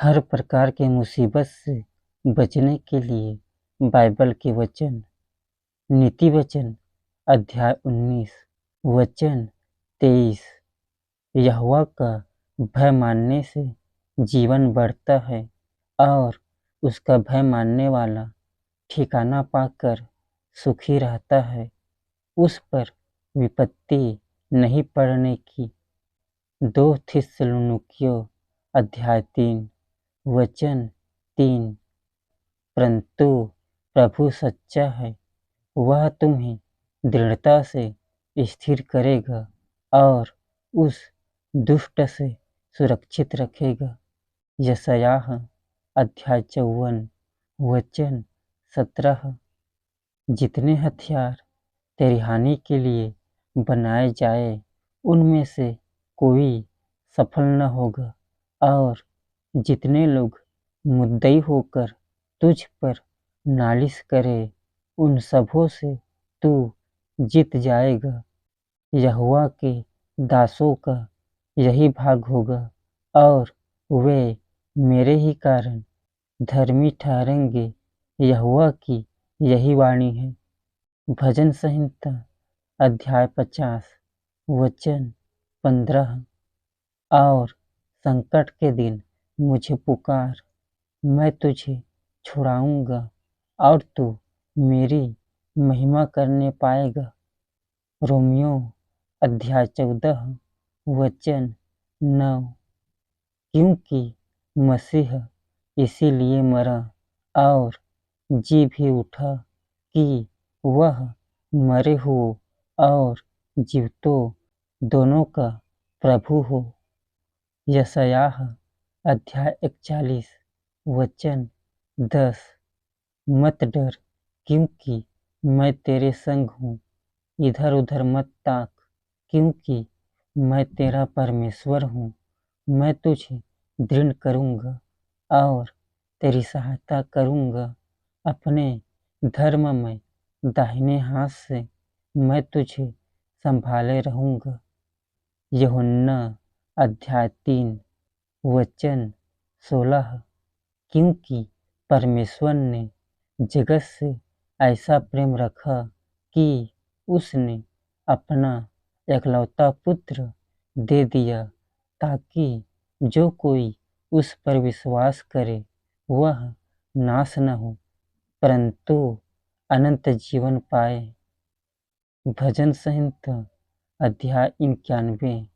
हर प्रकार के मुसीबत से बचने के लिए बाइबल के वचन। नीति वचन अध्याय 19 वचन 23। यहोवा का भय मानने से जीवन बढ़ता है और उसका भय मानने वाला ठिकाना पाकर सुखी रहता है। उस पर विपत्ति नहीं पड़ने की। 2 थिस्सलुनीकियों अध्याय 3 वचन 3। परंतु प्रभु सच्चा है, वह तुम्हें दृढ़ता से स्थिर करेगा और उस दुष्ट से सुरक्षित रखेगा। यशायाह अध्याय 54 वचन 17। जितने हथियार तेरी हानि के लिए बनाए जाए, उनमें से कोई सफल न होगा, और जितने लोग मुद्दई होकर तुझ पर नालिश करे, उन सबों से तू जीत जाएगा। यहोवा के दासों का यही भाग होगा, और वे मेरे ही कारण धर्मी ठहरेंगे। यहोवा की यही वाणी है। भजन संहिता अध्याय 50 वचन 15। और संकट के दिन मुझे पुकार, मैं तुझे छुड़ाऊंगा और तू मेरी महिमा करने पाएगा। रोमियो अध्याय 14 वचन 9। क्योंकि मसीह इसीलिए मरा और जी भी उठा कि वह मरे हुओं और जीवितों दोनों का प्रभु हो। यशायाह अध्याय 41 वचन 10। मत डर, क्योंकि मैं तेरे संग हूँ। इधर उधर मत ताक, क्योंकि मैं तेरा परमेश्वर हूँ। मैं तुझे दृढ़ करूँगा और तेरी सहायता करूँगा। अपने धर्म में दाहिने हाथ से मैं तुझे संभाले रहूँगा। यूहन्ना अध्याय 3 वचन 16। क्योंकि परमेश्वर ने जगत से ऐसा प्रेम रखा कि उसने अपना एकलौता पुत्र दे दिया, ताकि जो कोई उस पर विश्वास करे वह नाश न हो, परंतु अनंत जीवन पाए। भजन संहिता अध्याय 91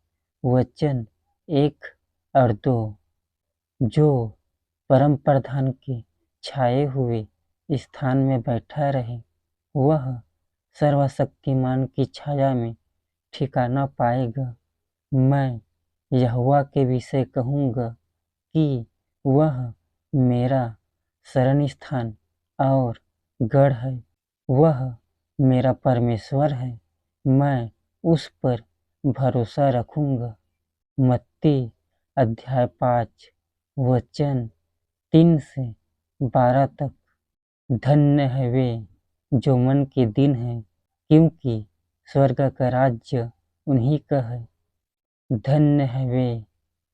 वचन 1 और 2। जो परम प्रधान के छाए हुए स्थान में बैठा रहे, वह सर्वशक्तिमान की छाया में ठिकाना पाएगा। मैं यहोवा के विषय कहूँगा कि वह मेरा शरण स्थान और गढ़ है। वह मेरा परमेश्वर है, मैं उस पर भरोसा रखूँगा। मत्ती अध्याय 5 वचन 3 से 12 तक। धन्य है वे जो मन के दीन हैं, क्योंकि स्वर्ग का राज्य उन्हीं का है। धन्य है वे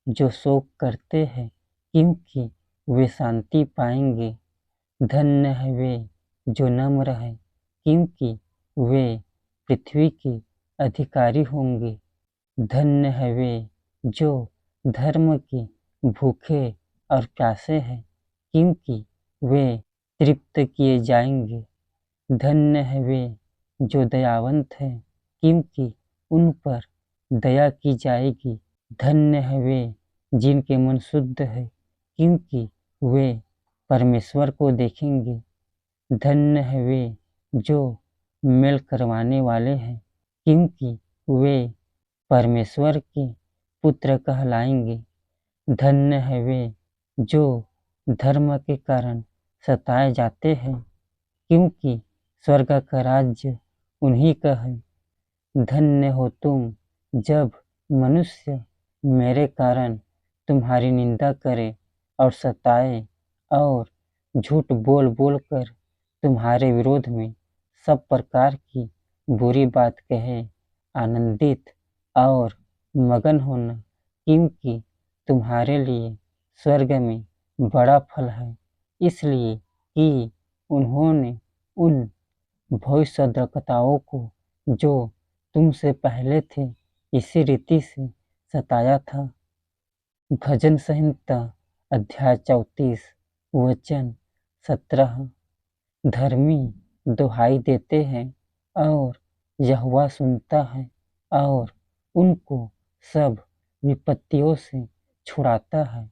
जो शोक करते हैं, क्योंकि वे शांति पाएंगे। धन्य है वे जो नम्र हैं, क्योंकि वे पृथ्वी के अधिकारी होंगे। धन्य है वे जो धर्म के भूखे और प्यासे हैं, क्योंकि वे तृप्त किए जाएंगे। धन्य है वे जो दयावंत हैं, क्योंकि उन पर दया की जाएगी। धन्य है वे जिनके मन शुद्ध है, क्योंकि वे परमेश्वर को देखेंगे। धन्य है वे जो मेल करवाने वाले हैं, क्योंकि वे परमेश्वर के पुत्र कहलाएंगे। धन्य है वे जो धर्म के कारण सताए जाते हैं, क्योंकि स्वर्ग का राज्य उन्हीं का है। धन्य हो तुम जब मनुष्य मेरे कारण तुम्हारी निंदा करे और सताए और झूठ बोल बोल कर तुम्हारे विरोध में सब प्रकार की बुरी बात कहे। आनंदित और मगन होना, क्योंकि तुम्हारे लिए स्वर्ग में बड़ा फल है, इसलिए कि उन्होंने उन भविष्यद्वक्ताओं को जो तुमसे पहले थे इसी रीति से सताया था। भजन संहिता अध्याय 34 वचन 17। धर्मी दुहाई देते हैं और यहोवा सुनता है और उनको सब विपत्तियों से छुड़ाता है।